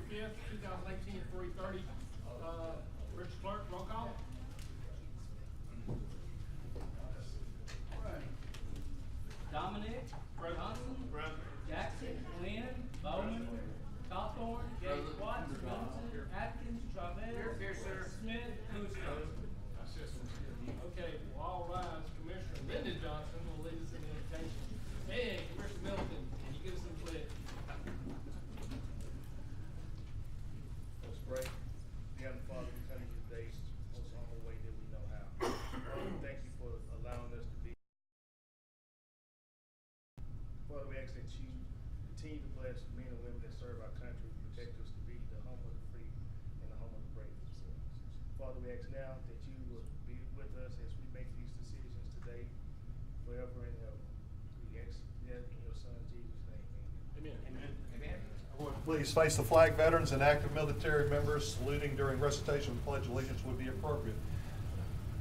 5th, 2018 at 3:30. Mr. Clerk, roll call. Dominic, Johnson, Jackson, Lynn, Bowman, Cawthorn, Gates, Watts, Robinson, Atkins, Chavez, Smith, Lewisco. Okay, well, all rise. Commissioner Lyndon Johnson will lead us in the invocation. And Commissioner Middleton, can you give us some pledge? Let's pray. Dear Father, we come to you today most humble way that we know how. Father, we thank you for allowing us to be. Father, we ask that you continue to bless the men and women that serve our country, protect us to be the home of the free and the home of the brave. Father, we ask now that you will be with us as we make these decisions today, forever and ever. We ask that in your Son Jesus' name. Amen. Amen. Please face the flag. Veterans and active military members saluting during recitation of the Pledge of Allegiance would be appropriate.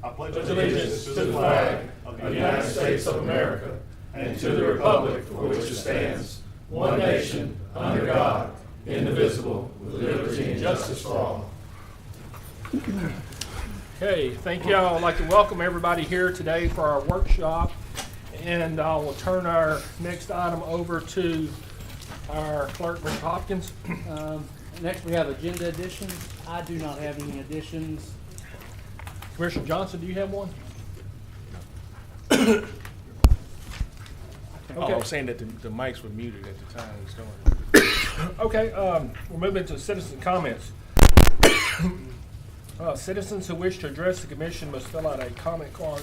I pledge allegiance to the flag of the United States of America and to the republic for which it stands, one nation, under God, indivisible, with liberty and justice for all. Okay, thank you all. I'd like to welcome everybody here today for our workshop. And I will turn our next item over to our clerk, Mr. Hopkins. Next, we have agenda additions. I do not have any additions. Commissioner Johnson, do you have one? Okay. I was saying that the mics were muted at the time he was doing it. Okay, we're moving to citizen comments. Citizens who wish to address the commission must fill out a comment card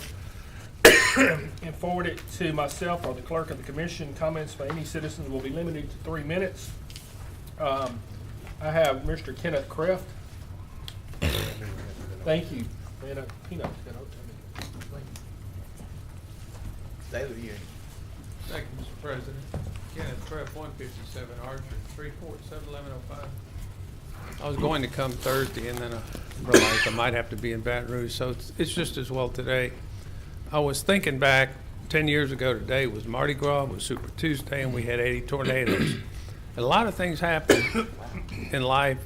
and forward it to myself or the clerk of the commission. Comments by any citizen will be limited to 3 minutes. I have Mr. Kenneth Kreft. Thank you. And a peanut. Daily hearing. Thank you, Mr. President. Kenneth Treff, 157 Archer, 347-1105. I was going to come Thursday, and then I realized I might have to be in Baton Rouge, so it's just as well today. I was thinking back 10 years ago today was Mardi Gras, was Super Tuesday, and we had 80 tornadoes. And a lot of things happen in life,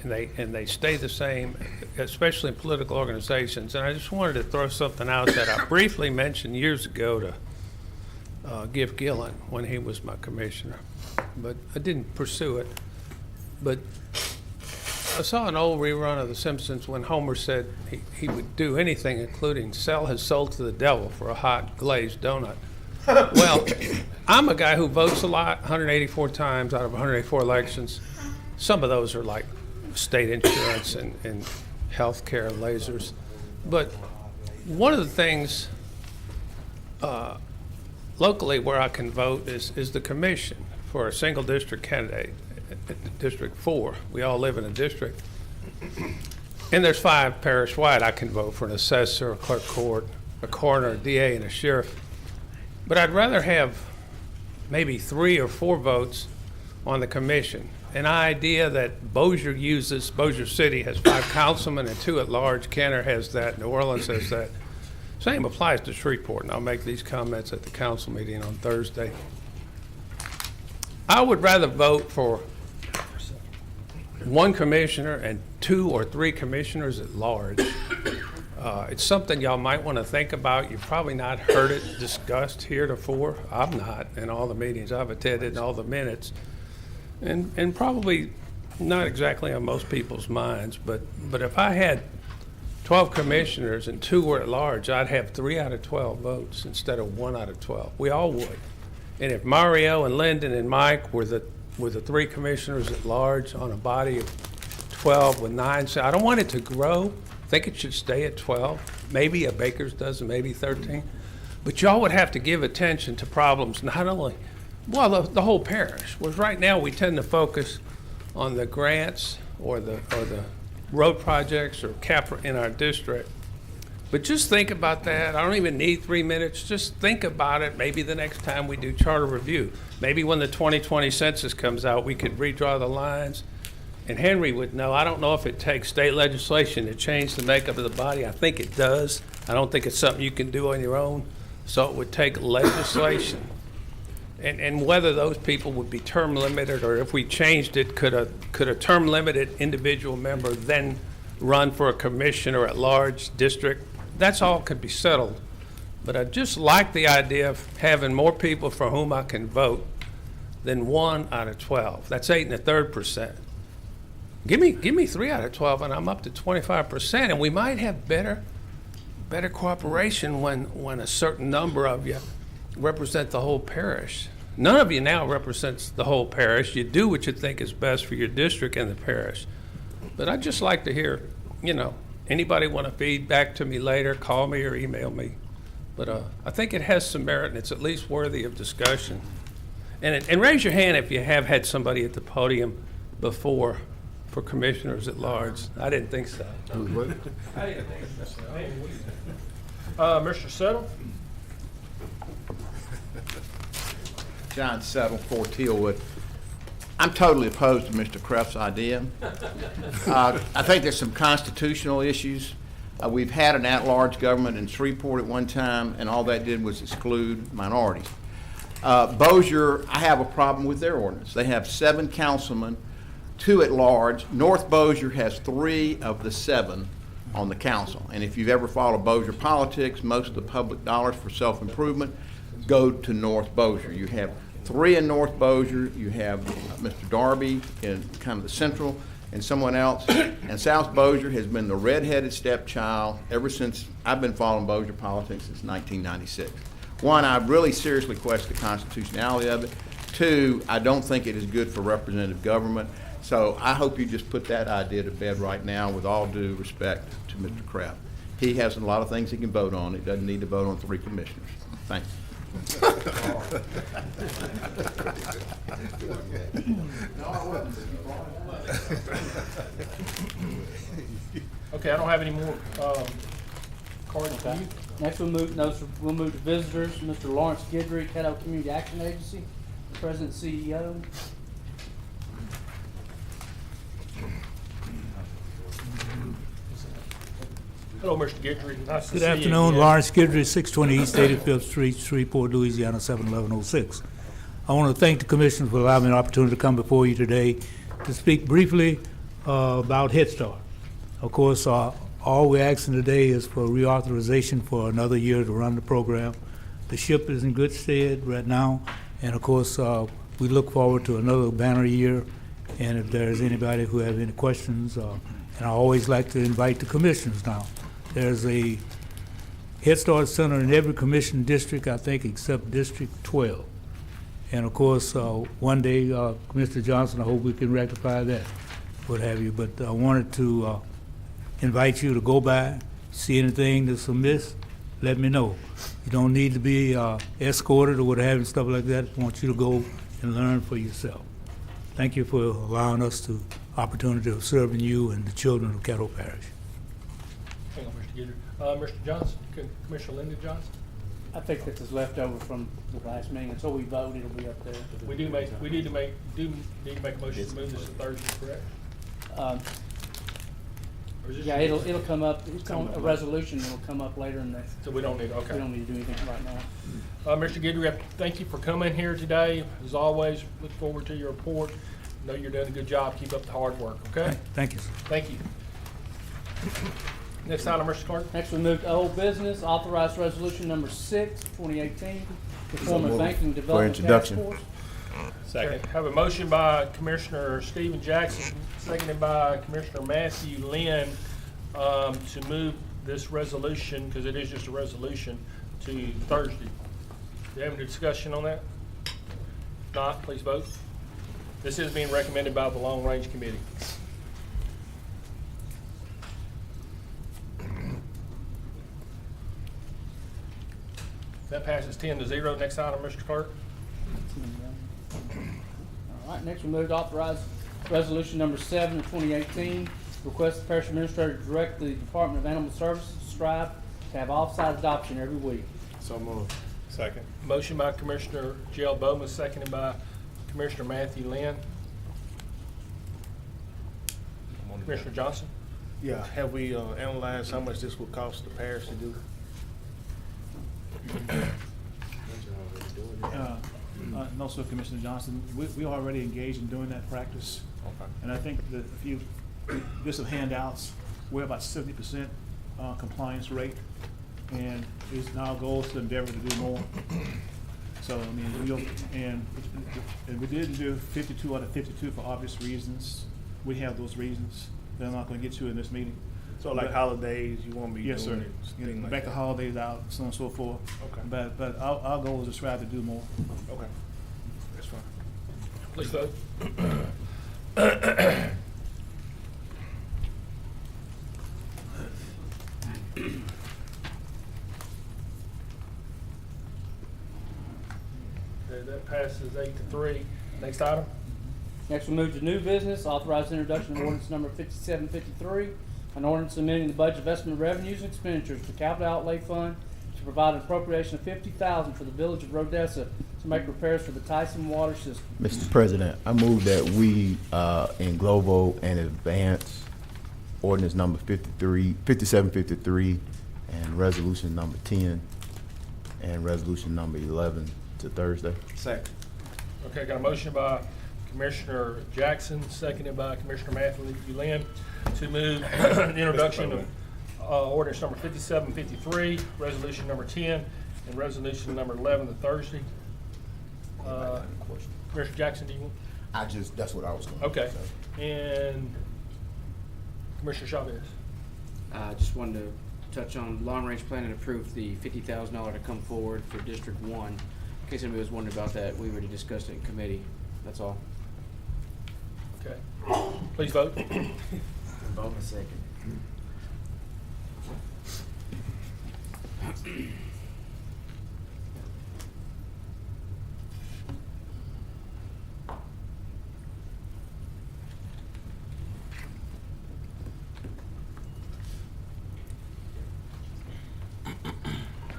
and they stay the same, especially in political organizations. And I just wanted to throw something out that I briefly mentioned years ago to Giff Gillen when he was my commissioner, but I didn't pursue it. But I saw an old rerun of The Simpsons when Homer said he would do anything, including sell his soul to the devil for a hot glazed donut. Well, I'm a guy who votes a lot, 184 times out of 184 elections. Some of those are like state insurance and health care lasers. But one of the things locally where I can vote is the commission for a single district candidate. District 4. We all live in a district. And there's 5 parish-wide. I can vote for an assessor, a clerk court, a coroner, a DA, and a sheriff. But I'd rather have maybe 3 or 4 votes on the commission. An idea that Bossier uses, Bossier City has 5 councilmen and 2 at large. Kenner has that. New Orleans has that. Same applies to Shreveport, and I'll make these comments at the council meeting on Thursday. I would rather vote for 1 commissioner and 2 or 3 commissioners at large. It's something y'all might want to think about. You've probably not heard it discussed heretofore. I've not in all the meetings I've attended and all the minutes. And probably not exactly on most people's minds, but if I had 12 commissioners and 2 were at large, I'd have 3 out of 12 votes instead of 1 out of 12. We all would. And if Mario and Lyndon and Mike were the 3 commissioners at large on a body of 12 with 9, so I don't want it to grow. I think it should stay at 12. Maybe a baker's dozen, maybe 13. But y'all would have to give attention to problems not only, well, the whole parish. Whereas right now we tend to focus on the grants or the road projects or capital in our district. But just think about that. I don't even need 3 minutes. Just think about it. Maybe the next time we do charter review, maybe when the 2020 census comes out, we could redraw the lines. And Henry would know. I don't know if it takes state legislation to change the makeup of the body. I think it does. I don't think it's something you can do on your own. So it would take legislation. And whether those people would be term limited, or if we changed it, could a term limited individual member then run for a commission or at large district? That's all could be settled. But I just like the idea of having more people for whom I can vote than 1 out of 12. That's 8 1/3%. Give me 3 out of 12 and I'm up to 25%, and we might have better cooperation when a certain number of you represent the whole parish. None of you now represents the whole parish. You do what you think is best for your district and the parish. But I'd just like to hear, anybody want to feed back to me later, call me or email me. But I think it has some merit, and it's at least worthy of discussion. And raise your hand if you have had somebody at the podium before for commissioners at large. I didn't think so. Mr. Settle? John Settle, 4 Tealwood. I'm totally opposed to Mr. Cruft's idea. I think there's some constitutional issues. We've had an at-large government in Shreveport at one time, and all that did was exclude minorities. Bossier, I have a problem with their ordinance. They have 7 councilmen, 2 at large. North Bossier has 3 of the 7 on the council. And if you've ever followed Bossier politics, most of the public dollars for self-improvement go to North Bossier. You have 3 in North Bossier. You have Mr. Darby in kind of the central, and someone else. And South Bossier has been the redheaded stepchild ever since I've been following Bossier politics since 1996. 1, I really seriously question the constitutionality of it. 2, I don't think it is good for representative government. So I hope you just put that idea to bed right now, with all due respect to Mr. Kraft. He has a lot of things he can vote on. He doesn't need to vote on 3 commissioners. Thanks. Okay, I don't have any more cards for Okay. you. Next we'll move to visitors. Mr. Lawrence Guidry, Caddo Community Action Agency, President and CEO. Hello, Mr. Guidry. Nice to see you. Good afternoon, again. Lawrence Guidry, 620 East 85th Street, Shreveport, Louisiana, 71106. I want to thank the Commission for allowing me an opportunity to come before you today to speak briefly about Head Start. Of course, all we're asking today is for reauthorization for another year to run the program. The ship is in good stead right now, and of course, we look forward to another banner year. And if there's anybody who has any questions, and I always like to invite the commissioners now. There's a Head Start Center in every commission district, I think, except District 12. And of course, one day, Mr. Johnson, I hope we can rectify that, what have you. But I wanted to invite you to go by, see anything that's amiss, let me know. You don't need to be escorted or what have you, stuff like that. I want you to go and learn for yourself. Thank you for allowing us the opportunity of serving you and the children of Caddo Parish. Hang on, Mr. Guidry. Mr. Johnson, Commissioner Linda Johnson? I think this is left over from the last meeting. Until we vote, it'll be up there. We need to make a motion to move this to Thursday, correct? Or is this Yeah, just- it'll come up. It's on a resolution. It'll come up later in the. So we don't need, We okay. don't need to do anything right now. Mr. Guidry, thank you for coming here today. As always, look forward to your report. Know you're doing a good job. Keep up the hard work, okay? Thank you, sir. Thank you. Next item, Mr. Clerk. Next, we move to old business, authorized resolution number 6, 2018, to form a banking development task force. Second. Have a motion by Commissioner Stephen Jackson, seconded by Commissioner Matthew Lynn, to move this resolution, because it is just a resolution, to Thursday. Do you have any discussion on that? If not, please vote. This is being recommended by the Long Range Committee. That passes 10-0. Next item, Mr. Clerk. All right, next we move to authorize resolution number 7 of 2018, request the parish administrator to direct the Department of Animal Services to strive to have off-site adoption every week. So moved. Second. Motion by Commissioner Gerald Bowman, seconded by Commissioner Matthew Lynn. Commissioner Johnson? Yeah, have we analyzed how much this would cost the parish to do? No, sir, Commissioner Johnson. We already engaged in doing that practice. Okay. And I think that if you get some handouts, we're about 70% compliance rate. And it's now our goal is to endeavor to do more. So, I mean, and we didn't do 52 out of 52 for obvious reasons. We have those reasons that I'm not gonna get to in this meeting. So like holidays, you won't be doing Yes, sir. it? things like Back the that? holidays out, so on and so forth. Okay. But our goal is to strive to do more. Okay, that's fine. Please vote. Okay, that passes 8-3. Next item? Next, we move to new business, authorize introduction of ordinance number 5753, an ordinance amending the budget of estimate revenues and expenditures to capital outlay fund to provide an appropriation of $50,000 for the village of Rodessa to make repairs for the Tyson water system. Mr. President, I move that we, in global and advance ordinance number 5753, and resolution number 10, and resolution number 11 to Thursday. Second. Okay, got a motion by Commissioner Jackson, seconded by Commissioner Matthew Lynn, to move the introduction of ordinance number 5753, resolution number 10, and resolution number 11 to Thursday. Commissioner Jackson, do you want? That's what I was going to Okay. And Commissioner Chavez. Just wanted to touch on long-range plan and approve the $50,000 to come forward for District 1. In case anybody was wondering about that, we already discussed it in committee. That's all. Okay. Please vote. Vote in a second.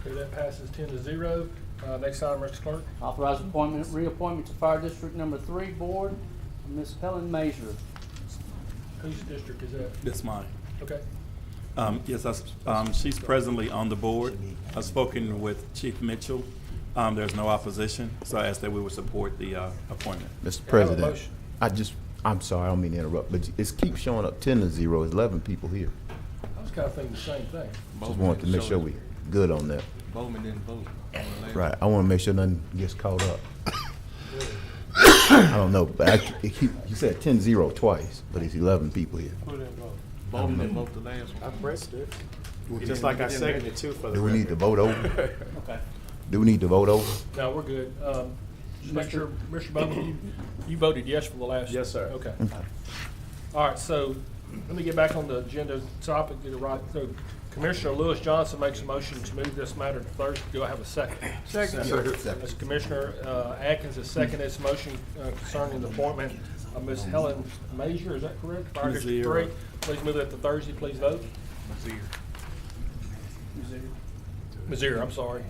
Okay, that passes 10-0. Next item, Mr. Clerk. Authorize reappointment to Fire District Number 3 Board, Ms. Helen Major. Whose district is that? That's mine. Okay. Yes, she's presently on the board. I've spoken with Chief Mitchell. There's no opposition, so I ask that we would support the appointment. Mr. Can I have a President, motion? I'm sorry, I don't mean to interrupt, but it keeps showing up 10-0, 11 people here. I was kind of thinking the same thing. Just wanted to make sure we good on that. Bowman didn't vote. Right, I want to make sure nothing gets caught up. I don't know, but he said 10-0 twice, but it's 11 people here. Who didn't vote? Bowman didn't vote the last one. I pressed it. Just like I seconded too for the Do we need to vote over? Okay. Do we need to vote over? No, we're good. Just make sure, Mr. Bowman, you voted yes for the last? Yes, sir. Okay. All right, so let me get back on the agenda topic, get it right. So Commissioner Lewis Johnson makes a motion to move this matter to Thursday. Do I have a second? Second. That's Commissioner Atkins has seconded this motion concerning the appointment of Ms. Helen Major, is that correct? Fire District 3. Please move that to Thursday. Please vote. Missouri, I'm sorry.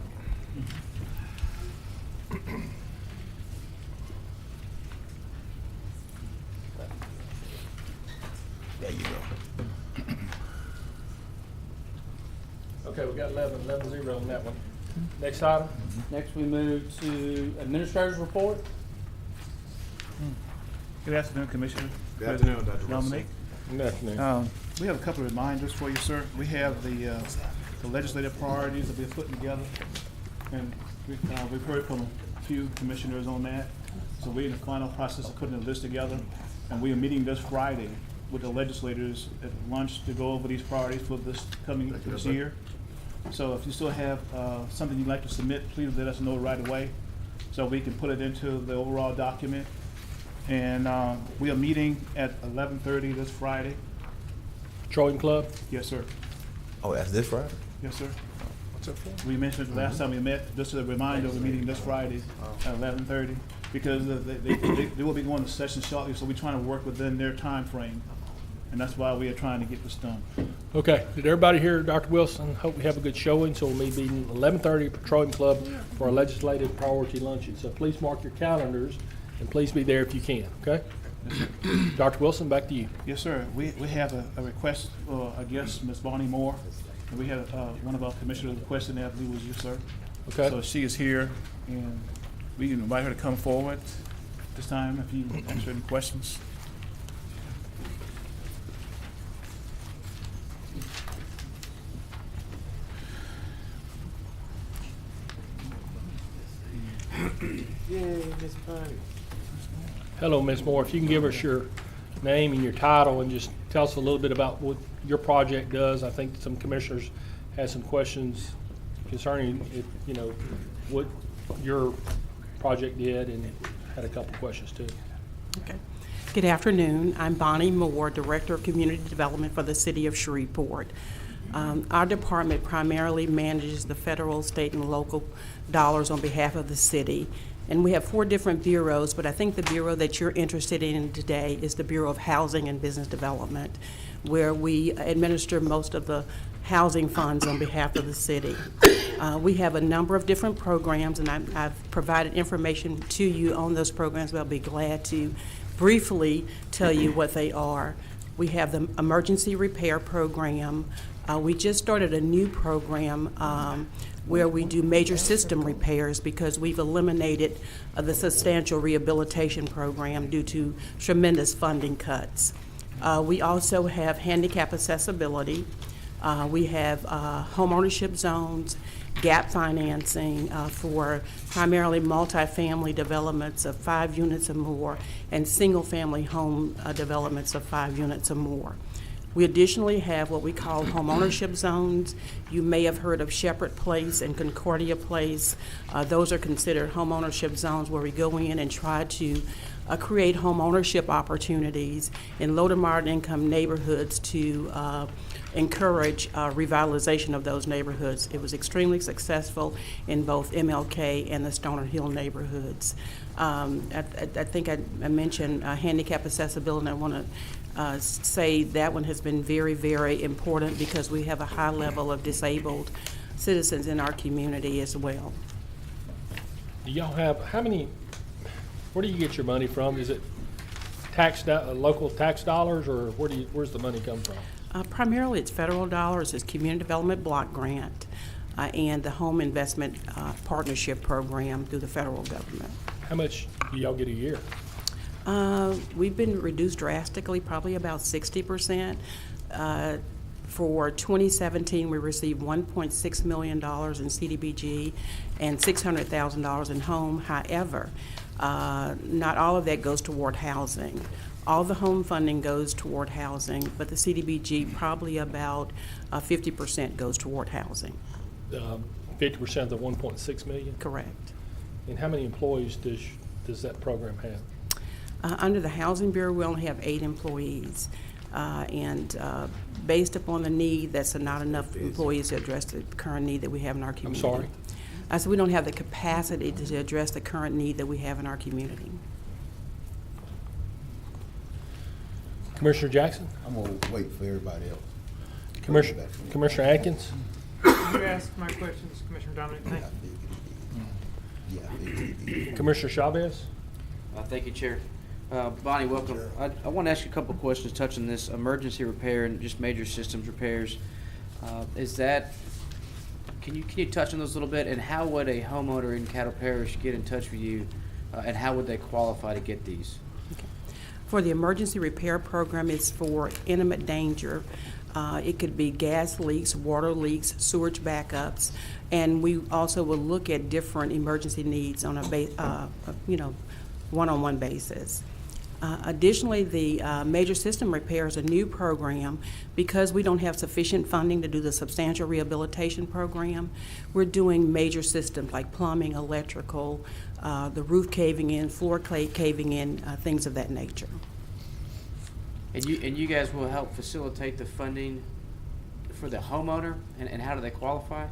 There you go. Okay, we got 11-0 on that one. Next item? Next, we move to Administrator's Report. Good afternoon, Commissioner. Good afternoon, Dr. Dominic. Good afternoon. We have a couple of reminders for you, sir. We have the legislative priorities that we're putting together, and we've heard from a few commissioners on that. So we're in the final process of putting a list together, and we are meeting this Friday with the legislators at lunch to go over these priorities for this year. So if you still have something you'd like to submit, please let us know right away so we can put it into the overall document. And we are meeting at 11:30 this Friday. Petroleum Club? Yes, sir. Oh, that's this Friday? Yes, sir. What's that for? We mentioned it the last time we met, just as a reminder, we're meeting this Friday at 11:30 because they will be going to session shortly, so we're trying to work within their time frame. And that's why we are trying to get this done. Okay, did everybody hear Dr. Wilson? Hope we have a good showing. So we'll be meeting 11:30 at Petroleum Club for our legislative priority luncheon. So please mark your calendars and please be there if you can, okay? Dr. Wilson, back to you. Yes, sir. We have a request for, I guess, Ms. Bonnie Moore. And we had one of our commissioners requesting that, I believe was you, sir. Okay. So she is here, and we invite her to come forward this time if you answer any questions. Hello, Ms. Moore. If you can give us your name and your title and just tell us a little bit about what your project does. I think some commissioners had some questions concerning it, you know, what your project did, and had a couple questions too. Okay. Good afternoon. I'm Bonnie Moore, Director of Community Development for the City of Shreveport. Our department primarily manages the federal, state, and local dollars on behalf of the city. And we have 4 different bureaus, but I think the bureau that you're interested in today is the Bureau of Housing and Business Development, where we administer most of the housing funds on behalf of the city. We have a number of different programs, and I've provided information to you on those programs, but I'll be glad to briefly tell you what they are. We have the Emergency Repair Program. We just started a new program where we do major system repairs because we've eliminated the substantial rehabilitation program due to tremendous funding cuts. We also have handicap accessibility. We have home ownership zones, gap financing for primarily multifamily developments of 5 units or more, and single-family home developments of 5 units or more. We additionally have what we call home ownership zones. You may have heard of Shepherd Place and Concordia Place. Those are considered home ownership zones where we go in and try to create home ownership opportunities in low to moderate income neighborhoods to encourage revitalization of those neighborhoods. It was extremely successful in both MLK and the Stoner Hill neighborhoods. I think I mentioned handicap accessibility, and I want to say that one has been very, very important because we have a high level of disabled citizens in our community as well. Do y'all have, where do you get your money from? Is it local tax dollars, or where's the money come from? Primarily it's federal dollars, it's Community Development Block Grant, and the Home Investment Partnership Program through the federal government. How much do y'all get a year? We've been reduced drastically, probably about 60%. For 2017, we received $1.6 million in CDBG and $600,000 in home. However, not all of that goes toward housing. All the home funding goes toward housing, but the CDBG probably about 50% goes toward housing. 50% of the 1.6 million? Correct. And how many employees does that program have? Under the Housing Bureau, we only have 8 employees. And based upon the need, that's not enough employees to address the current need that we have in our community. I'm sorry? I said we don't have the capacity to address the current need that we have in our community. Commissioner Jackson? I'm gonna wait for everybody else. Commissioner Atkins? You asked my questions, Commissioner Dominic. Thank you. Commissioner Chavez? Thank you, Chair. Bonnie, welcome. I want to ask you a couple of questions touching this emergency repair and just major systems repairs. Can you touch on those a little bit, and how would a homeowner in Caddo Parish get in touch with you, and how would they qualify to get these? Okay. For the emergency repair program, it's for intimate danger. It could be gas leaks, water leaks, sewage backups, and we also will look at different emergency needs on a one-on-one basis. Additionally, the major system repair is a new program. Because we don't have sufficient funding to do the substantial rehabilitation program, we're doing major systems like plumbing, electrical, the roof caving in, floor caving in, things of that nature. And you guys will help facilitate the funding for the homeowner, and how do they qualify?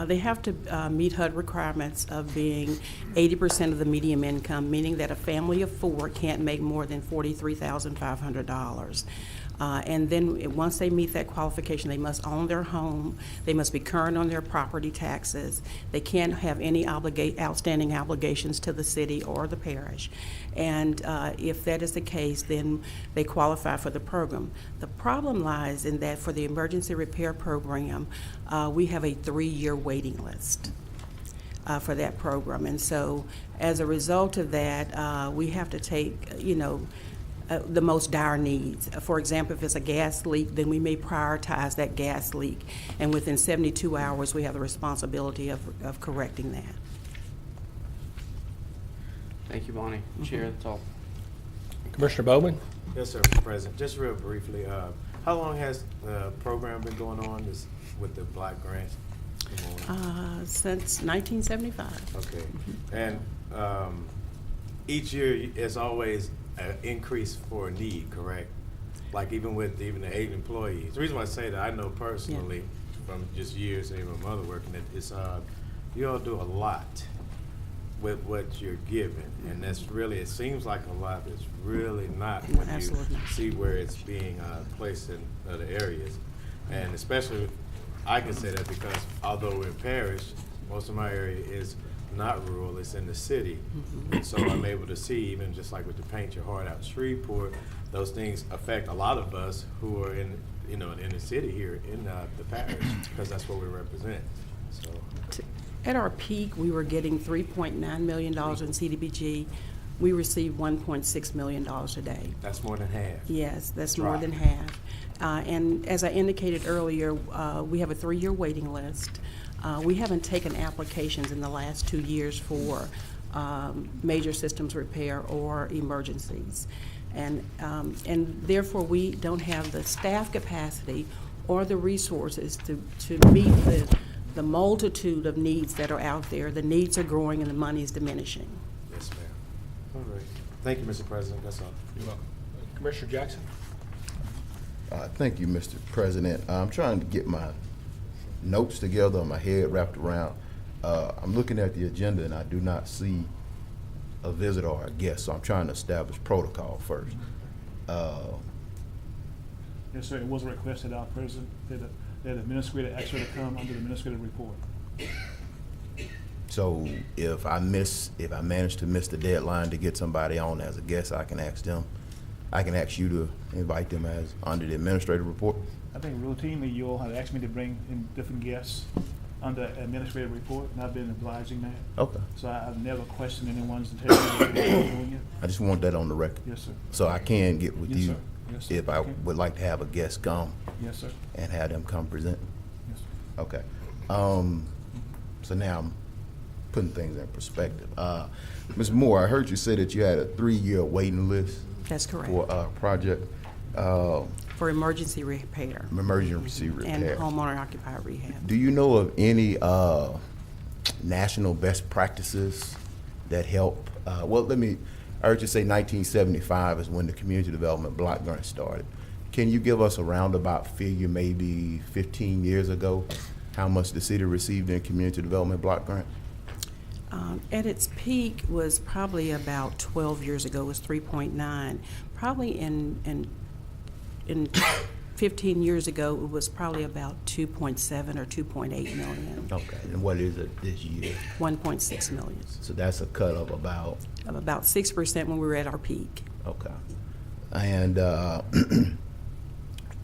They have to meet HUD requirements of being 80% of the median income, meaning that a family of 4 can't make more than $43,500. And then once they meet that qualification, they must own their home. They must be current on their property taxes. They can't have any outstanding obligations to the city or the parish. And if that is the case, then they qualify for the program. The problem lies in that for the emergency repair program, we have a 3-year waiting list. for that program. And so as a result of that, we have to take, the most dire needs. For example, if it's a gas leak, then we may prioritize that gas leak. And within 72 hours, we have the responsibility of correcting that. Thank you, Bonnie. Chair, that's all. Commissioner Bowman? Yes, sir, Mr. President. Just real briefly, how long has the program been going on with the block grants? Since 1975. Okay. And each year, it's always an increase for a need, correct? Like even with the 8 employees. The reason why I say that, I know personally from just years and even my mother working it, is you all do a lot with what you're given, and that's really, it seems like a lot, but it's really not when you see where it's being placed in other areas. And especially, I can say that because although we're in Parish, most of my area is not rural, it's in the city. And so I'm able to see, even just like with the Paint Your Heart Out Shreveport, those things affect a lot of us who are in the city here in the parish, because that's what we represent. So. At our peak, we were getting $3.9 million in CDBG. We received $1.6 million today. That's more than half. Yes, that's more than half. And as I indicated earlier, we have a 3-year waiting list. We haven't taken applications in the last 2 years for major systems repair or emergencies. And therefore, we don't have the staff capacity or the resources to meet the multitude of needs that are out there. The needs are growing and the money is diminishing. Yes, ma'am. All right. Thank you, Mr. President. That's all. You're welcome. Commissioner Jackson? Thank you, Mr. President. I'm trying to get my notes together, my head wrapped around. I'm looking at the agenda and I do not see a visitor or a guest, so I'm trying to establish protocol first. Yes, sir. It was requested, our president, that the administrator actually come under the administrative report. So if I manage to miss the deadline to get somebody on as a guest, I can ask you to invite them as under the administrative report? I think routinely you all have asked me to bring in different guests under administrative report, and I've been obliging that. Okay. So I've never questioned anyone's integrity of doing it. I just want that on the record. Yes, sir. So I can get with Yes, you sir. Yes, sir. if I Okay. would like to have a guest come. Yes, sir. And have them come present. Yes, sir. Okay. So now I'm putting things in perspective. Ms. Moore, I heard you say that you had a 3-year waiting list. That's correct. For a project. For emergency repair. Emergency repair. And homeowner occupied rehab. Do you know of any national best practices that help? I heard you say 1975 is when the community development block grant started. Can you give us a roundabout figure, maybe 15 years ago, how much the city received in community development block grant? At its peak was probably about 12 years ago, was 3.9. Probably in 15 years ago, it was probably about 2.7 or 2.8 million. Okay, and what is it this year? 1.6 million. So that's a cut of about? Of about 6% when we were at our peak. Okay. And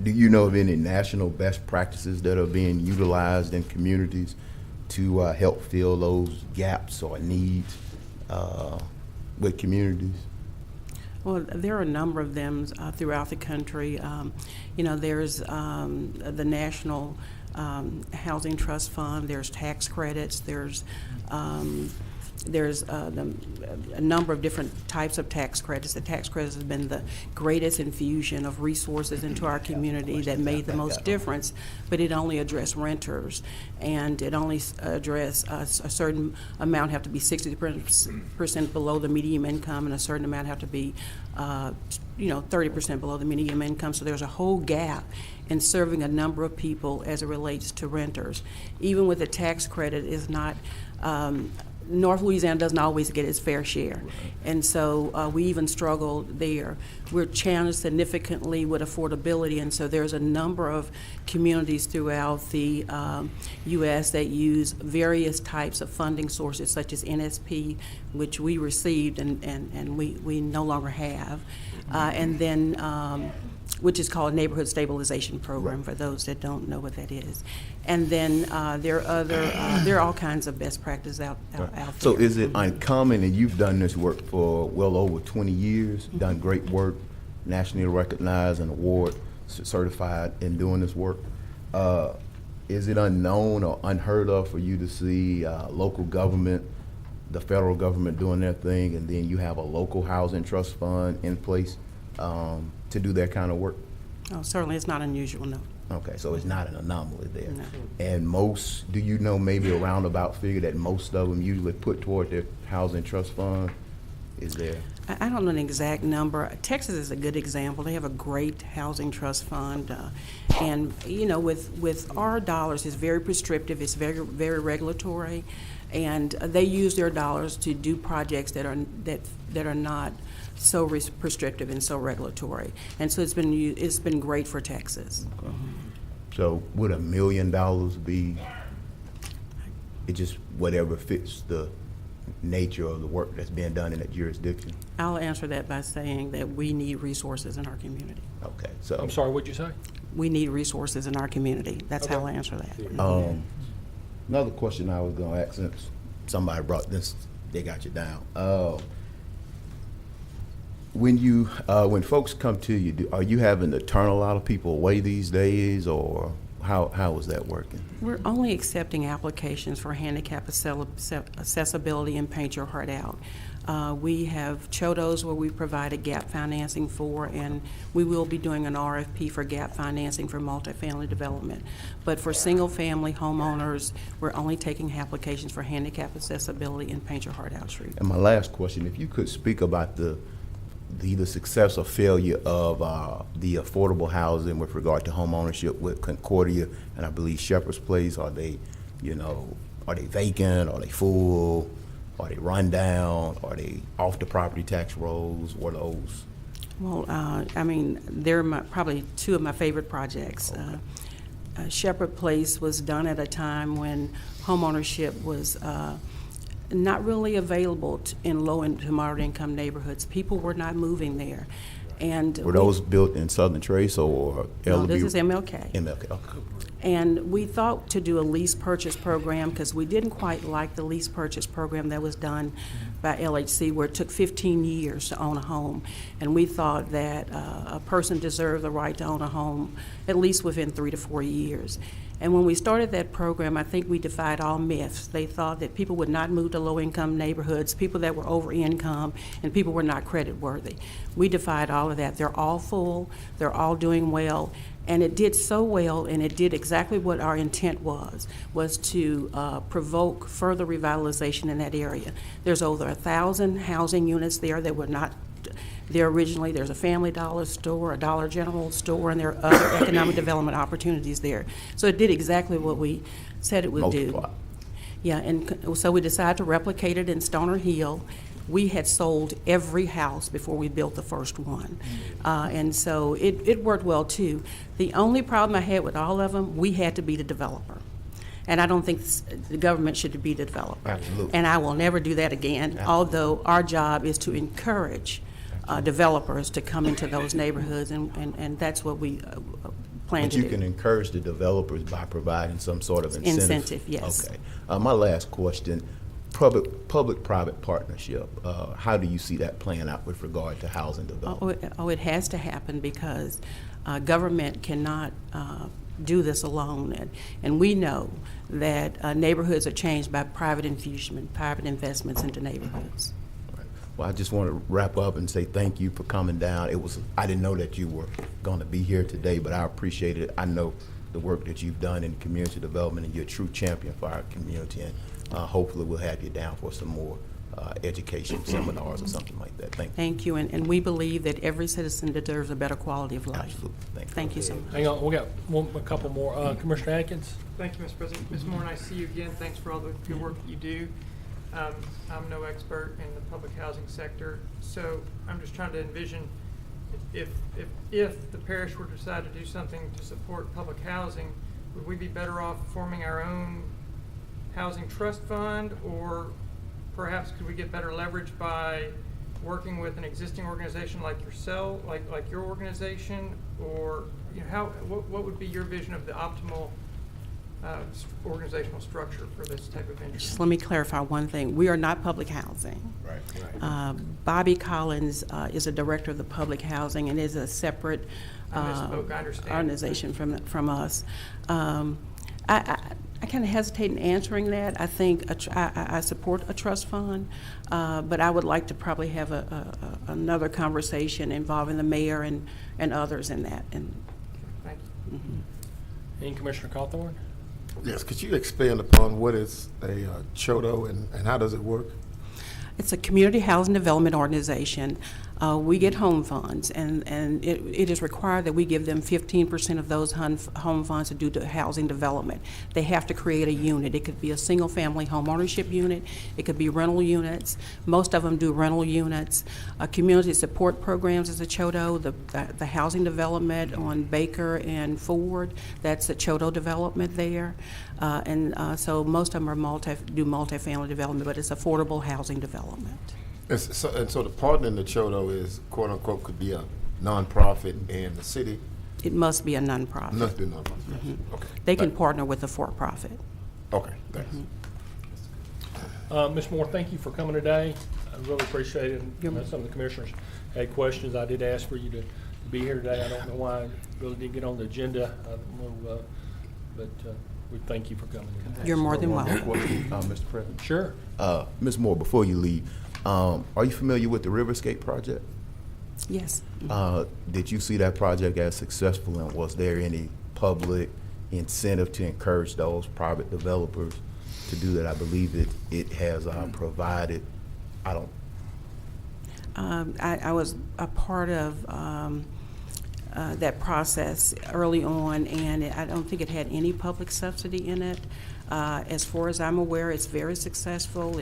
do you know of any national best practices that are being utilized in communities to help fill those gaps or needs with communities? Well, there are a number of them throughout the country. There's the National Housing Trust Fund, there's tax credits, there's a number of different types of tax credits. The tax credits has been the greatest infusion of resources into our community that made the most difference, but it only addressed renters, and it only addressed a certain amount have to be 60% below the median income, and a certain amount have to be 30% below the median income. So there's a whole gap in serving a number of people as it relates to renters. Even with the tax credit, is not North Louisiana doesn't always get its fair share. And so we even struggle there. We're challenged significantly with affordability, and so there's a number of communities throughout the U.S. that use various types of funding sources, such as NSP, which we received and we no longer have. And then which is called Neighborhood Stabilization Program, for those that don't know what that is. And then there are all kinds of best practices out there. So is it uncommon, and you've done this work for well over 20 years, done great work, nationally recognized and award certified in doing this work. Is it unknown or unheard of for you to see local government, the federal government doing their thing, and then you have a local housing trust fund in place to do that kind of work? Oh, certainly it's not unusual, no. Okay, so it's not an anomaly there. No. And most, do you know maybe a roundabout figure that most of them usually put toward their housing trust fund? Is there? I don't know an exact number. Texas is a good example. They have a great housing trust fund, and you know, with our dollars, it's very prescriptive. It's very regulatory, and they use their dollars to do projects that are not so prescriptive and so regulatory. And so it's been great for Texas. Okay. So would $1 million be? It just whatever fits the nature of the work that's being done in that jurisdiction? I'll answer that by saying that we need resources in our community. Okay, so. I'm sorry, what'd you say? We need resources in our community. That's how I'll answer that. Another question I was gonna ask, since somebody brought this, they got you down. When folks come to you, are you having to turn a lot of people away these days, or how is that working? We're only accepting applications for handicap accessibility and Paint Your Heart Out. We have CHODOs where we provided gap financing for, and we will be doing an RFP for gap financing for multifamily development. But for single-family homeowners, we're only taking applications for handicap accessibility and Paint Your Heart Out Street. And my last question, if you could speak about the either success or failure of the affordable housing with regard to home ownership with Concordia and I believe Shepherd's Place. Are they vacant? Are they full? Are they run down? Are they off the property tax rolls? What are those? Well, I mean, they're probably two of my favorite projects. Okay. Shepherd Place was done at a time when home ownership was not really available in low and to moderate income neighborhoods. People were not moving there. And were those built in Southern Trace or LB? No, this is MLK. MLK, okay. And we thought to do a lease purchase program because we didn't quite like the lease purchase program that was done by LHC, where it took 15 years to own a home. And we thought that a person deserved the right to own a home at least within 3 to 4 years. And when we started that program, I think we defied all myths. They thought that people would not move to low-income neighborhoods, people that were over-income, and people were not credit-worthy. We defied all of that. They're all full. They're all doing well. And it did so well, and it did exactly what our intent was to provoke further revitalization in that area. There's over 1,000 housing units there that were not there originally. There's a Family Dollar store, a Dollar General store, and there are other economic development opportunities there. So it did exactly what we said it would do. Yeah, and so we decided to replicate it in Stoner Hill. We had sold every house before we built the first one. And so it worked well too. The only problem I had with all of them, we had to be the developer. And I don't think the government should be the developer. Absolutely. And I will never do that again, Absolutely. Although our job is to encourage developers to come into those neighborhoods, and that's what we plan to do. But you can encourage the developers by providing some sort of incentive. Incentive, yes. Okay. My last question, public-private partnership, how do you see that playing out with regard to housing development? It has to happen because government cannot do this alone. And we know that neighborhoods are changed by private infusion, private investments into neighborhoods. Well, I just want to wrap up and say thank you for coming down. I didn't know that you were going to be here today, but I appreciate it. I know the work that you've done in community development, and you're a true champion for our community. And hopefully we'll have you down for some more education seminars or something like that. Thank you. Thank you, and we believe that every citizen deserves a better quality of life. Absolutely. Thank you so much. Hang on, we got a couple more. Commissioner Atkins. Thank you, Mr. President. Ms. Moore, nice to see you again. Thanks for all the good work that you do. I'm no expert in the public housing sector, so I'm just trying to envision if the parish were to decide to do something to support public housing, would we be better off forming our own housing trust fund, or perhaps could we get better leverage by working with an existing organization like yourself, like your organization, or what would be your vision of the optimal organizational structure for this type of entity? Just let me clarify one thing. We are not public housing. Right. Bobby Collins is a director of the public housing and is a separate I misspoke, I understand. organization from us. I kind of hesitate in answering that. I think I support a trust fund, but I would like to probably have another conversation involving the mayor and others in that. And Thank you. And Commissioner Cawthorn? Yes, could you expand upon what is a CHODO and how does it work? It's a community housing development organization. We get home funds, and it is required that we give them 15% of those home funds to do the housing development. They have to create a unit. It could be a single-family home ownership unit. It could be rental units. Most of them do rental units. Community support programs is a CHODO. The housing development on Baker and Ford, that's a CHODO development there. So most of them are do multifamily development, but it's affordable housing development. And so the partner in the CHODO is, quote unquote, could be a nonprofit in the city? It must be a nonprofit. Must be a nonprofit. Okay. They can partner with a for-profit. Okay, thanks. Ms. Moore, thank you for coming today. I really appreciate it. Some of the commissioners had questions. I did ask for you to be here today. I don't know why it really didn't get on the agenda. I don't know, but we thank you for coming today. You're more than welcome. Mr. President? Sure. Ms. Moore, before you leave, are you familiar with the Riverscape project? Yes. Did you see that project as successful, and was there any public incentive to encourage those private developers to do that? I believe that it has provided, I was a part of that process early on, and I don't think it had any public subsidy in it. As far as I'm aware, it's very successful.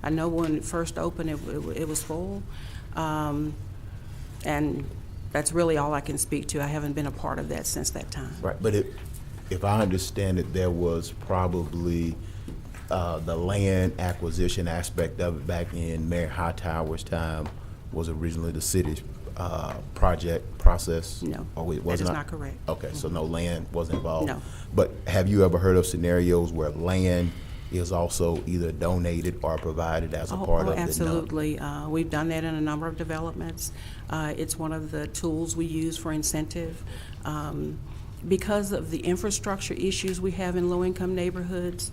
I know when it first opened, it was full. And that's really all I can speak to. I haven't been a part of that since that time. right, but if I understand it, there was probably the land acquisition aspect of it back in Mayor Hightower's time was originally the city's project process? No, or it was that is not correct. Okay, so no land was involved? No. But have you ever heard of scenarios where land is also either donated or provided as a part of the? Absolutely. We've done that in a number of developments. It's one of the tools we use for incentive. Because of the infrastructure issues we have in low-income neighborhoods,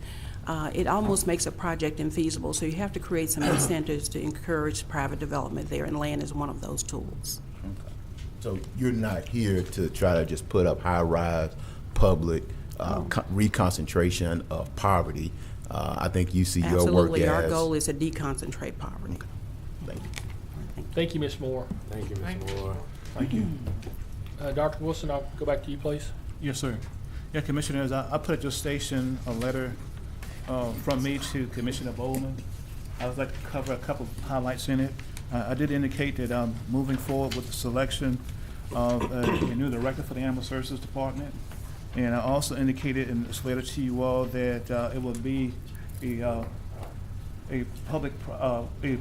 it almost makes a project infeasible. So you have to create some incentives to encourage private development there, and land is one of those tools. Okay. So you're not here to try to just put up high-rise public reconcentration of poverty. I think you see your work as... Absolutely. Our goal is to deconcentrate poverty. Okay. Thank you. Thank you, Ms. Moore. Thank you, Ms. Moore. Thank you. Dr. Wilson, I'll go back to you, please. Yes, sir. Yeah, Commissioners, I put at your station a letter from me to Commissioner Bowman. I would like to cover a couple of highlights in it. I did indicate that I'm moving forward with the selection of a new director for the Animal Services Department. And I also indicated in this letter to you all that it will be a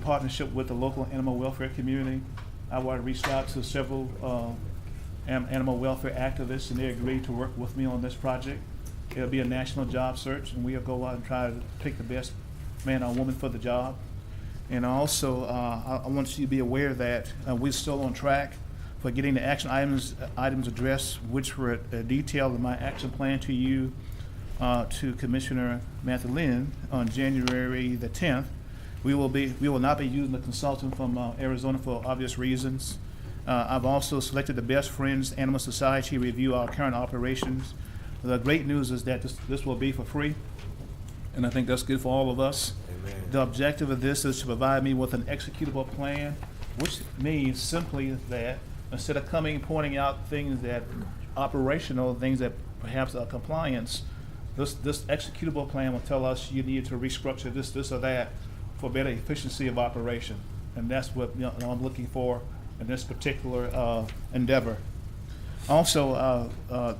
partnership with the local animal welfare community. I already reached out to several animal welfare activists, and they agreed to work with me on this project. It'll be a national job search, and we'll go out and try to pick the best man or woman for the job. And also, I want you to be aware that we're still on track for getting the action items addressed, which were detailed in my action plan to you, to Commissioner Mathelin on January the 10th. We will not be using the consultant from Arizona for obvious reasons. I've also selected the Best Friends Animal Society to review our current operations. The great news is that this will be for free, and I think that's good for all of us. Amen. The objective of this is to provide me with an executable plan, which means simply that instead of pointing out things that operational, things that perhaps are compliance, this executable plan will tell us you need to restructure this or that for better efficiency of operation, and that's what I'm looking for in this particular endeavor. Also,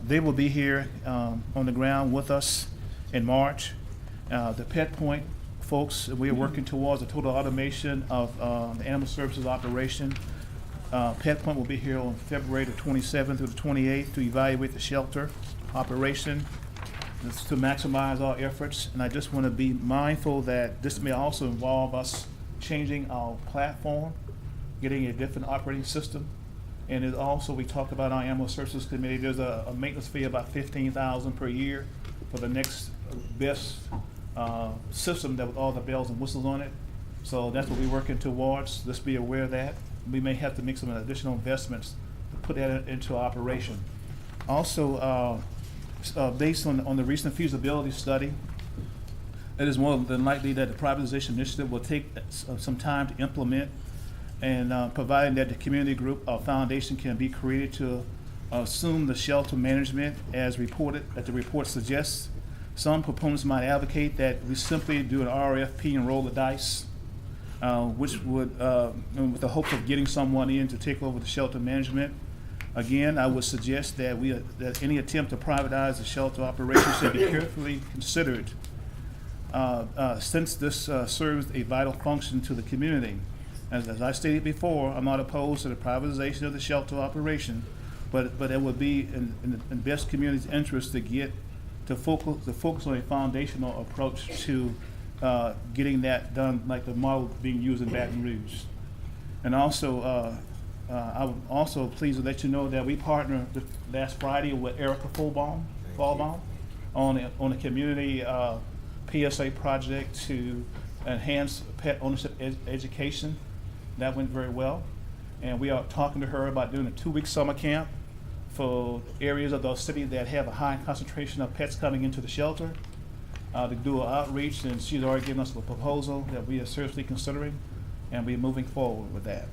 they will be here on the ground with us in March. The Pet Point folks. We are working towards a total automation of the animal services operation. Pet Point will be here on February the 27th through the 28th to evaluate the shelter operation. This is to maximize our efforts, and I just want to be mindful that this may also involve us changing our platform, getting a different operating system. And it also, we talked about our Animal Services Committee, there's a maintenance fee of about $15,000 per year for the next best system that with all the bells and whistles on it. So that's what we're working towards. Let's be aware of that. We may have to make some additional investments to put that into operation. Also, based on the recent feasibility study, it is more than likely that the privatization initiative will take some time to implement, and providing that the community group or foundation can be created to assume the shelter management as reported, that the report suggests. Some proponents might advocate that we simply do an RFP and roll the dice, which would, with the hope of getting someone in to take over the shelter management. Again, I would suggest that that any attempt to privatize the shelter operation should be carefully considered, since this serves a vital function to the community. As I stated before, I'm not opposed to the privatization of the shelter operation, but it would be in the best community's interest to focus on a foundational approach to getting that done, like the model being used in Baton Rouge. And also, I'm also pleased to let you know that we partnered last Friday with Erica Fallbaum on a community PSA project to enhance pet ownership education. That went very well. And we are talking to her about doing a 2-week summer camp for areas of the city that have a high concentration of pets coming into the shelter, to do an outreach, and she's already given us a proposal that we are seriously considering, and we're moving forward with that.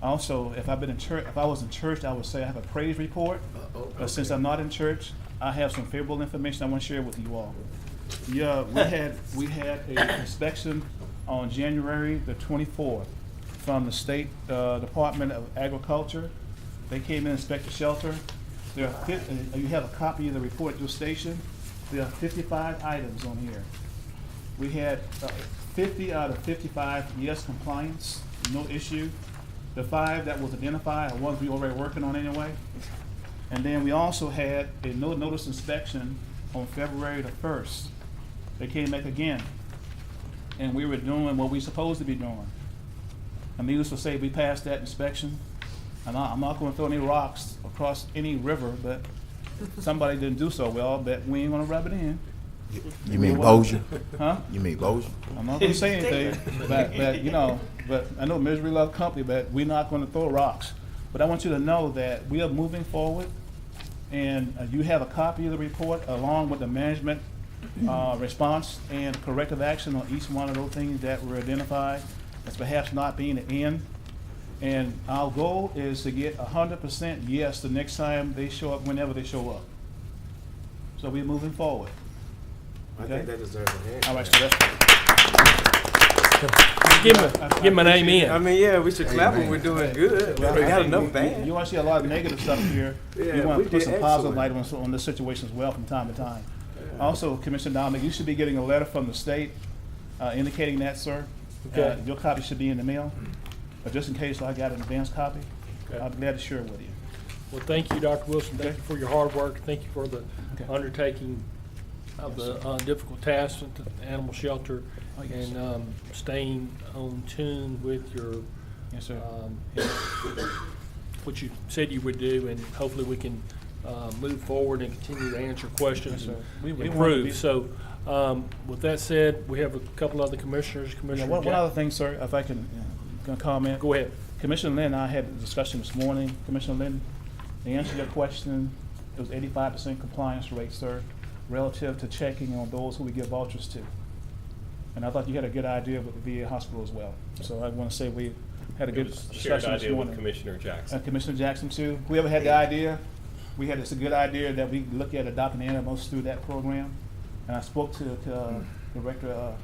Also, if I was in church, I would say I have a praise report, but since I'm not in church, I have some favorable information I want to share with you all. Yeah, we had an inspection on January the 24th from the State Department of Agriculture. They came in and inspected the shelter. You have a copy of the report at your station. There are 55 items on here. We had 50 out of 55 yes compliance, no issue. The 5 that was identified are ones we already working on anyway. And then we also had a no notice inspection on February the 1st. They came back again, and we were doing what we supposed to be doing. And needless to say, we passed that inspection. And I'm not going to throw any rocks across any river, but somebody didn't do so well, but we ain't going to rub it in. You mean Bossier? Huh? You mean Bossier? I'm not going to say anything, but I know Misery Love Company, but we're not going to throw rocks. But I want you to know that we are moving forward, and you have a copy of the report along with the management response and corrective action on each one of those things that were identified as perhaps not being an end. And our goal is to get 100% yes the next time they show up, whenever they show up. So we're moving forward. I think that deserves a hand. All right, so that's Give him an amen. I mean, yeah, we should clap when we're doing good. We got enough band. You want to see a lot of negative stuff here. Yeah, you want we to put did some positive light excellent. on this situation as well from time to time. Also, Commissioner Dominic, you should be getting a letter from the state indicating that, sir. Okay. Your copy should be in the mail. But just in case I got an advanced copy, Okay. I'll be glad to share it with you. Well, thank you, Dr. Wilson. Thank you for your hard work. Thank you for the undertaking of the difficult tasks at the animal shelter, and staying on tune with your Yes, sir. what you said you would do, and hopefully we can move forward and continue to answer questions Yes, and sir. We want to improve. be- So, with that said, we have a couple other commissioners. Yeah, Commissioner one Jack- other thing, sir, if I can comment. Go ahead. Commissioner Lynn and I had a discussion this morning. Commissioner Lynn, to answer your question, it was 85% compliance rate, sir, relative to checking on those who we give vouchers to. And I thought you had a good idea with the VA hospital as well. So I want to say we had a good discussion this morning. Commissioner Jackson. Commissioner Jackson too. Whoever had the idea, it's a good idea that we look at adopting animals through that program. And I spoke to Director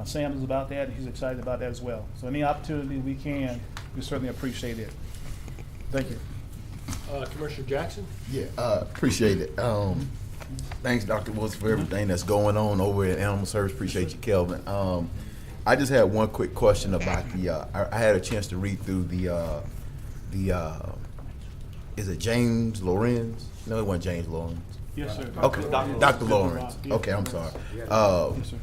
Sanders about that, and he's excited about that as well. So any opportunity we can, we certainly appreciate it. Thank you. Commissioner Jackson? Yeah, appreciate it. Thanks, Dr. Wilson, for everything that's going on over at Animal Service. Appreciate you, Kelvin. I just had one quick question about the, I had a chance to read through the is it James Lorenz? No, it wasn't James Lorenz. Yes, sir. Okay, Dr. Lawrence. Yeah. Okay, I'm sorry. Yes, sir.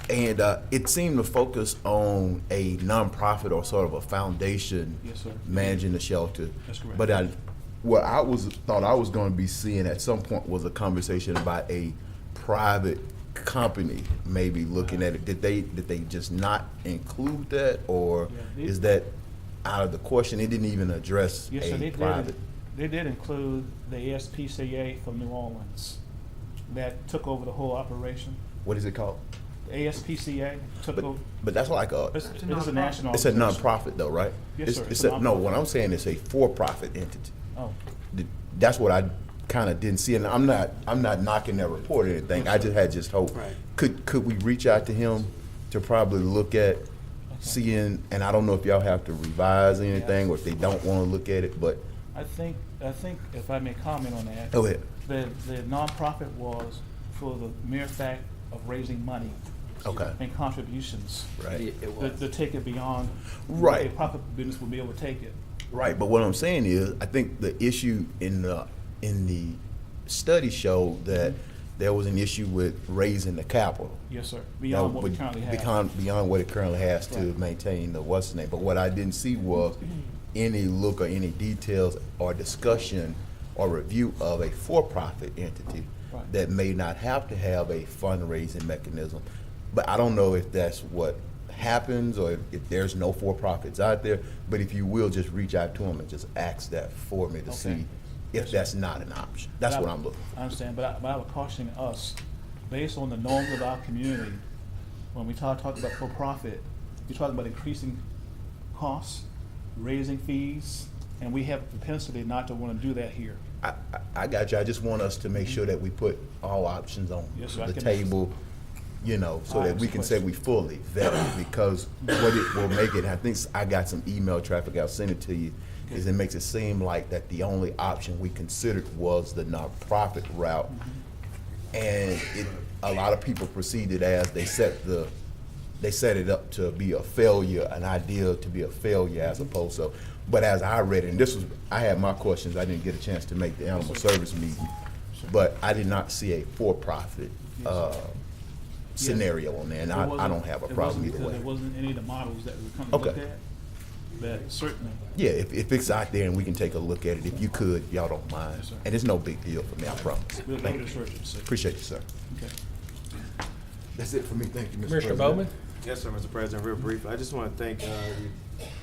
And it seemed to focus on a nonprofit or sort of a foundation Yes, sir. managing the shelter. That's correct. But what I thought I was going to be seeing at some point was a conversation about a private company maybe looking at it. Did they just not include that, or Yeah, is that out of the question? It didn't even address Yes, sir. a They private. did include the ASPCA from New Orleans that took over the whole operation. What is it called? The ASPCA took over. But that's like a. It's a national. It's a organization. nonprofit though, right? Yes, sir. It's It's a no, nonprofit. what I'm saying is a for-profit entity. Oh, That's what I kind of didn't see, and I'm not knocking their report or anything. I just had hope. Right. Could we reach out to him to probably look at seeing? And I don't know if y'all have to revise anything or if they don't want to look at it, but I think if I may comment on that. go ahead. The nonprofit was for the mere fact of raising money. Okay. And contributions. Right. It was. To take it beyond. Right. A profit business would be able to take it. Right, but what I'm saying is, I think the issue in the study showed that there was an issue with raising the capital. Yes, sir. Beyond what we currently have. Beyond what it currently has to Right. maintain the what's the name. But what I didn't see was any look or any details or discussion or review of a for-profit entity Right. that may not have to have a fundraising mechanism. But I don't know if that's what happens or if there's no for-profits out there. But if you will, just reach out to them and just ask that for me to Okay. see if that's not an option. That's what I'm looking for. I understand, but I would caution us, based on the norms of our community, when we talk about for-profit, you're talking about increasing costs, raising fees, and we have the propensity not to want to do that here. I got you. I just want us to make sure that we put all options on Yes, sir. I the can- table, you know, so I that we can say understand. we fully vetted, because what it will make it, I think I got some email traffic, I'll send it to you, is it makes it seem like that the only option we considered was the nonprofit route. And a lot of people proceeded as they set it up to be a failure, an idea to be a failure as opposed to, but as I read it, and I had my questions, I didn't get a chance to make the animal service meeting, but I did not see a for-profit, scenario on there, and I don't have a problem either way. There wasn't any of the models that we come to look Okay. at, that certainly. Yeah, if it's out there and we can take a look at it, if you could, y'all don't mind. Yes, sir. And it's no big deal for me, I promise. We'll Thank go to you. search and see. Appreciate you, sir. Okay. That's it for me, thank you, Mr. Commissioner President. Bowman? Yes, sir, Mr. President, real brief. I just want to thank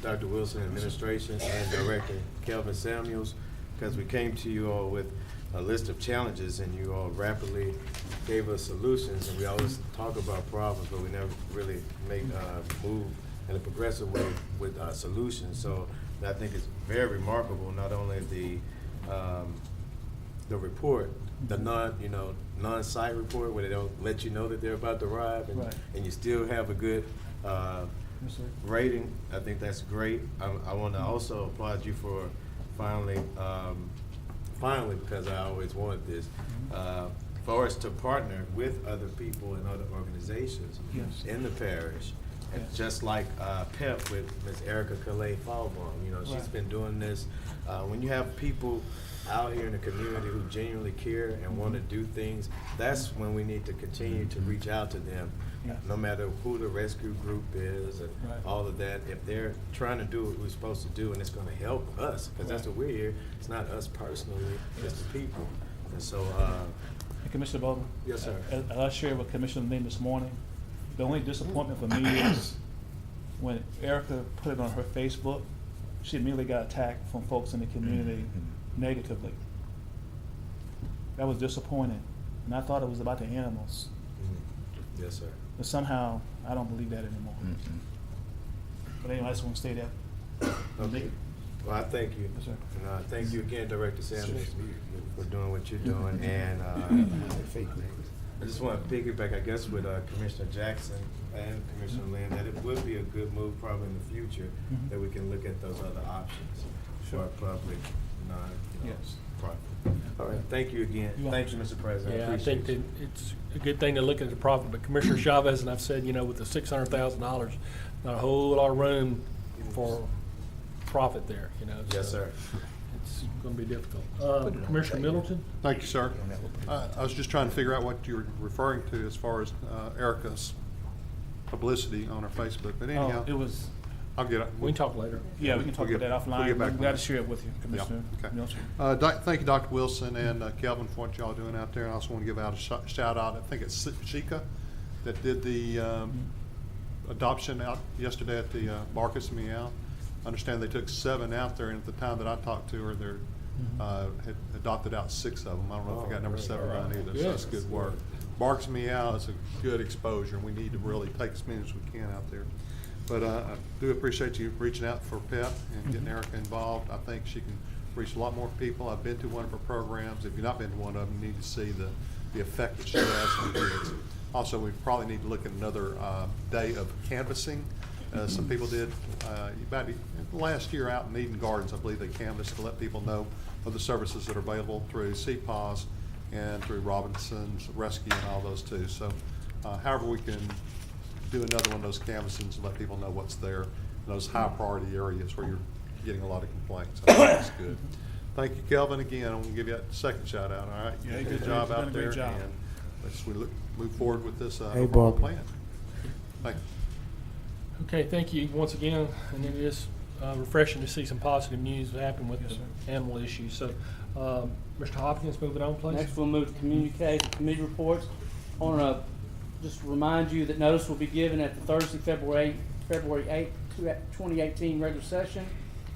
Dr. Wilson, administration, and Director Kelvin Samuels, because we came to you all with a list of challenges, and you all rapidly gave us solutions. And we always talk about problems, but we never really make move in a progressive way with solutions. So I think it's very remarkable, not only the report, the non-site report where they don't let you know that they're about to arrive, and, Right. and you still have a good Yes, sir. rating. I think that's great. I want to also applaud you for finally, because I always wanted this, for us to partner with other people and other organizations Yes. in the parish. And Yes. just like PEP with Ms. Erica Calais Falbaum, she's Right. been doing this. When you have people out here in the community who genuinely care and want to do things, that's when we need to continue to reach out to them. Yeah. No matter who the rescue group is and Right. all of that, if they're trying to do what we're supposed to do and it's going to help us, because that's what we're here, it's not us personally, it's the people. And so, Hey, Commissioner Bowman? Yes, sir. As I shared with Commissioner Lynn this morning, the only disappointment for me is when Erica put it on her Facebook, she immediately got attacked from folks in the community negatively. That was disappointing, and I thought it was about the animals. yes, sir. But somehow, I don't believe that anymore. But anyway, I just want to say that. Okay. Well, I thank you. Yes, sir. And thank you again, Director Samuels, for doing what you're doing. And I just want to piggyback, I guess, with Commissioner Jackson and Commissioner Lynn, that it would be a good move probably in the future Mhm. that we can look at those other options for Sure. our public, Yes. All right, thank you again. Thank you, Mr. President. Yeah, I think that it's a good thing to look at the profit, but Commissioner Chavez and I've said, you know, with the $600,000, not a whole lot of room for profit there, you know. Yes, so sir. It's gonna be difficult. Commissioner Middleton? Thank you, sir. I was just trying to figure out what you were referring to as far as Erica's publicity on her Facebook, but anyhow. It was, I'll get it. We can talk later. yeah, we can talk about that offline. We'll get back We on got to that. share it with you, Commissioner. Okay. Nelson. Thank you, Dr. Wilson and Kelvin, for what y'all doing out there. And I also want to give out a shout out. I think it's Sheikah that did the adoption out yesterday at the Marcus Meow. I understand they took 7 out there, and at the time that I talked to her, they had adopted out 6 of them. I don't know if they got number 7 done either, so that's good work. Marcus Meow is a good exposure, and we need to really take as many as we can out there. But I do appreciate you reaching out for PEP and getting Erica involved. I think she can reach a lot more people. I've been to one of her programs. If you've not been to one of them, you need to see the effect that she has on kids. Also, we probably need to look at another day of canvassing. Some people did about last year out in Eden Gardens. I believe they canvassed to let people know of the services that are available through CPAWS and through Robinson's Rescue and all those too. So however we can do another one of those canvassings and let people know what's there in those high priority areas where you're getting a lot of complaints. I think that's good. Thank you, Kelvin. Again, I'm going to give you a second shout out. All right, you did a good job out there, and let's move forward with this overall plan. Thank you. Okay, thank you once again, and it is refreshing to see some positive news happen with the animal issues. So, Mr. Hopkins, moving on, please. Next, we'll move to communique and committee reports. I want to just remind you that notice will be given at the Thursday, February 8th, 2018 regular session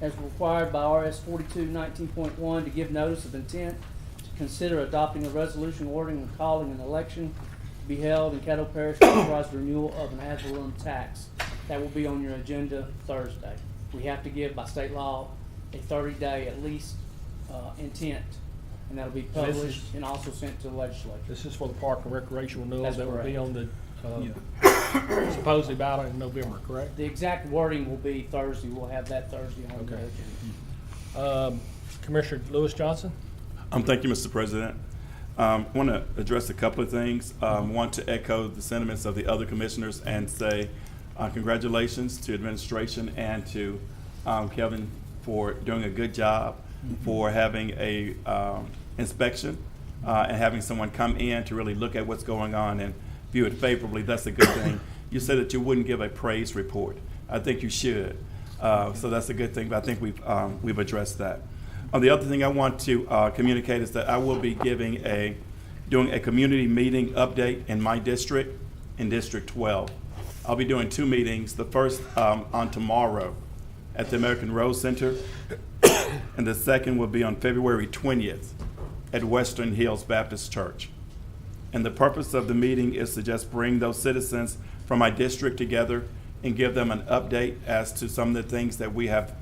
as required by RS 4219.1 to give notice of intent to consider adopting a resolution ordering and calling an election to be held in Caddo Parish to authorize renewal of an ad valorem tax. That will be on your agenda Thursday. We have to give by state law a 30-day at least intent, and that'll be published and also sent to the legislature. This is for the Park and Recreation renewal That's that will be correct. on the supposedly ballot in November, correct? The exact wording will be Thursday. We'll have that Thursday on the Okay. agenda. Commissioner Lewis Johnson? Thank you, Mr. President. I want to address a couple of things. Want to echo the sentiments of the other commissioners and say congratulations to administration and to Kevin for doing a good job, for having a inspection and having someone come in to really look at what's going on and view it favorably. That's a good thing. You said that you wouldn't give a praise report. I think you should. So that's a good thing, but I think we've addressed that. The other thing I want to communicate is that I will be doing a community meeting update in my district, in District 12. I'll be doing 2 meetings. The first on tomorrow at the American Rose Center, and the second will be on February 20th at Western Hills Baptist Church. And the purpose of the meeting is to just bring those citizens from my district together and give them an update as to some of the things that we have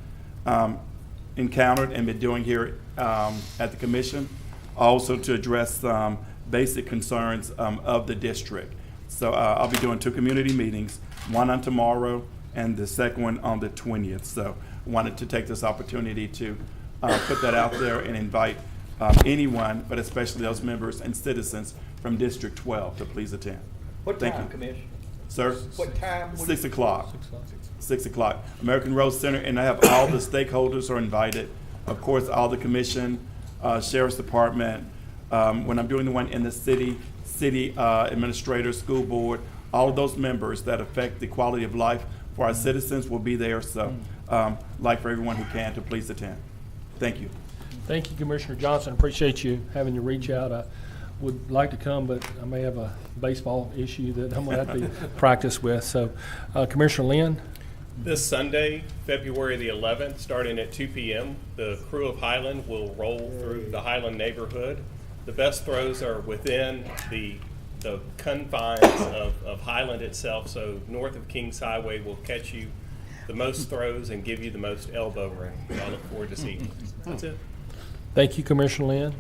encountered and been doing here at the commission. Also to address some basic concerns of the district. So I'll be doing 2 community meetings, one on tomorrow and the second one on the 20th. So wanted to take this opportunity to put that out there and invite anyone, but especially those members and citizens from District 12 to please attend. What Thank time, you. Commissioner? Sir? What time? 6 o'clock. 6 o'clock. American Rose Center, and I have all the stakeholders are invited. Of course, all the commission, sheriff's department. When I'm doing the one in the city administrator, school board, all of those members that affect the quality of life for our citizens will be there. So, like for everyone who can, to please attend. Thank you. Thank you, Commissioner Johnson. Appreciate you having you reach out. I would like to come, but I may have a baseball issue that I'm going to have to practice with. So, Commissioner Lynn? This Sunday, February the 11th, starting at 2 p.m., the crew of Highland will roll through the Highland neighborhood. The best throws are within the confines of Highland itself, so north of Kings Highway will catch you the most throws and give you the most elbow room. I look forward to seeing you. That's it. Thank you, Commissioner Lynn,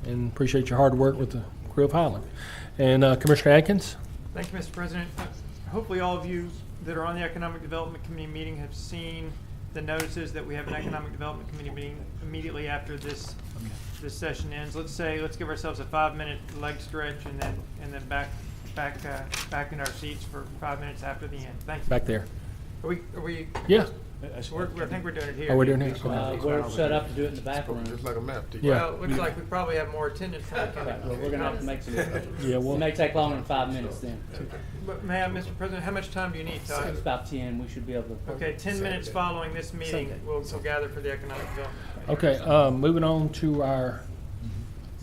and appreciate your hard work with the crew of Highland. And Commissioner Atkins? Thank you, Mr. President. Hopefully all of you that are on the Economic Development Committee meeting have seen the notices that we have an Economic Development Committee meeting immediately after this session ends. Let's give ourselves a 5-minute leg stretch and then back in our seats for 5 minutes after the end. Thank you. Back there. Are we? Yeah. I think we're doing it here. Oh, we're doing it. We're set up to do it in the back room. Just like a map. Yeah. Well, it looks like we probably have more attendance. Okay, well, we're gonna have to make some. Yeah, It may take longer than 5 minutes then. But Mr. President, how much time do you need, Todd? It's about 10, we should be able to. Okay, 10 minutes following this meeting, we'll gather for the economic development. Okay, moving on to our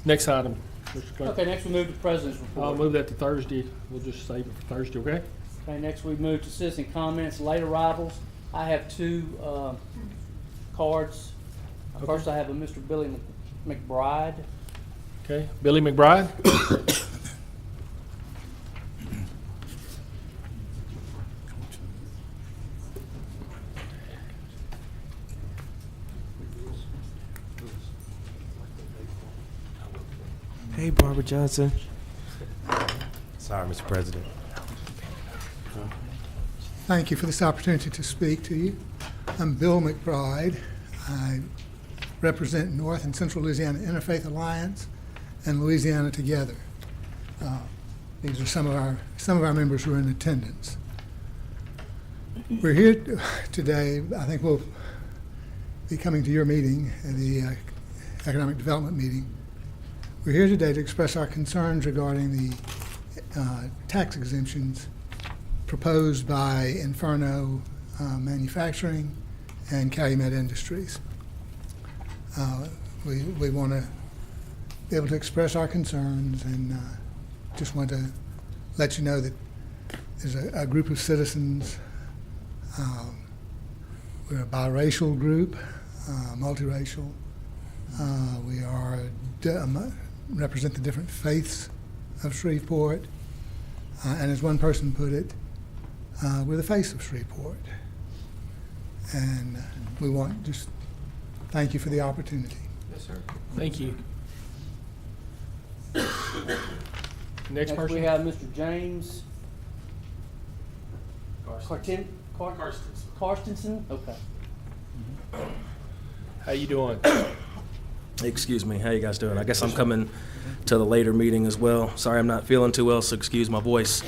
next item. Mr. Clerk. Okay, next we move to President's Report. I'll move that to Thursday. We'll just save it for Thursday, okay? Okay, next we move to citizen comments, late arrivals. I have 2 cards. First, I have a Mr. Billy McBride. Okay, Billy McBride. Hey, Barbara Johnson. Sorry, Mr. President. Thank you for this opportunity to speak to you. I'm Bill McBride. I represent North and Central Louisiana Interfaith Alliance and Louisiana Together. These are some of our members who are in attendance. We're here today. I think we'll be coming to your meeting, the Economic Development meeting. We're here today to express our concerns regarding the tax exemptions proposed by Inferno Manufacturing and Calumet Industries. We want to be able to express our concerns, and just want to let you know that there's a group of citizens. We're a biracial group, multiracial. We represent the different faiths of Shreveport, and as one person put it, we're the face of Shreveport. And we want just thank you for the opportunity. Yes, sir. Thank you. Next person. we have Mr. James Karstensen. Okay. How you doing? Excuse me. How you guys doing? I guess I'm coming to the later meeting as well. Sorry, I'm not feeling too well, so excuse my voice.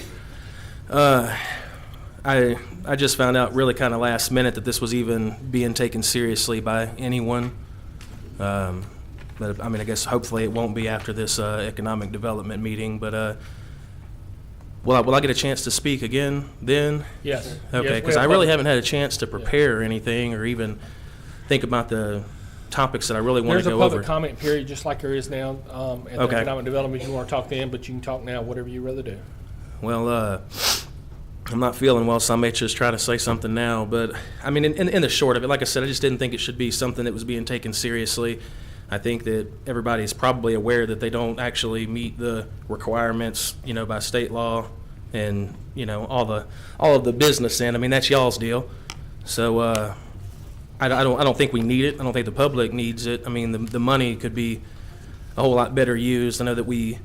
I just found out really kind of last minute that this was even being taken seriously by anyone. But I mean, I guess hopefully it won't be after this economic development meeting. But will I get a chance to speak again then? Yes. Okay, because I really haven't had a chance to prepare anything or even think about the topics that I really want to go over. There's a public comment period, just like there is now at the economic development. You want to talk then, but you can talk now, whatever you rather do. Well, I'm not feeling well, so I may just try to say something now. But, I mean, in the short of it, like I said, I just didn't think it should be something that was being taken seriously. I think that everybody's probably aware that they don't actually meet the requirements, by state law and, all of the business end. I mean, that's y'all's deal. So I don't think we need it. I don't think the public needs it. I mean, the money could be a whole lot better used. I know that we,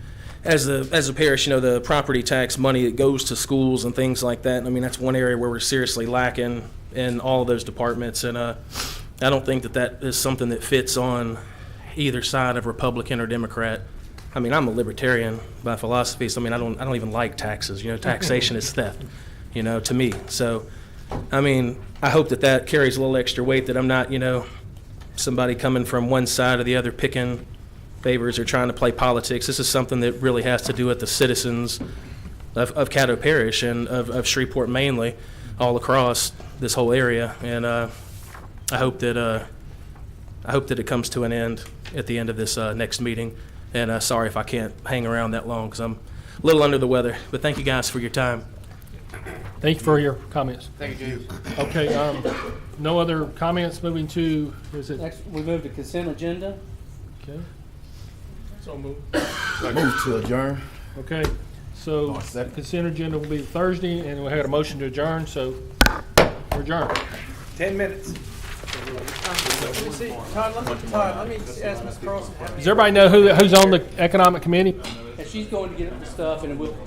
as a parish, the property tax money that goes to schools and things like that. I mean, that's one area where we're seriously lacking in all of those departments. And I don't think that is something that fits on either side of Republican or Democrat. I mean, I'm a libertarian by philosophy, so I mean, I don't even like taxes. Taxation is theft, to me. So, I mean, I hope that carries a little extra weight, that I'm not, somebody coming from one side or the other picking favors or trying to play politics. This is something that really has to do with the citizens of Caddo Parish and of Shreveport mainly, all across this whole area. And I hope that it comes to an end at the end of this next meeting. And sorry if I can't hang around that long because I'm a little under the weather. But thank you guys for your time. Thank you for your comments. Thank you, James. Okay, no other comments. Moving to, Next, we move to consent agenda. Okay. So move. Move to adjourn. Okay, so consent agenda will be Thursday, and we had a motion to adjourn, so we're adjourned. 10 minutes. Todd, let me ask Ms. Carlson. Does everybody know who's on the economic committee? And she's going to get the stuff, and we'll.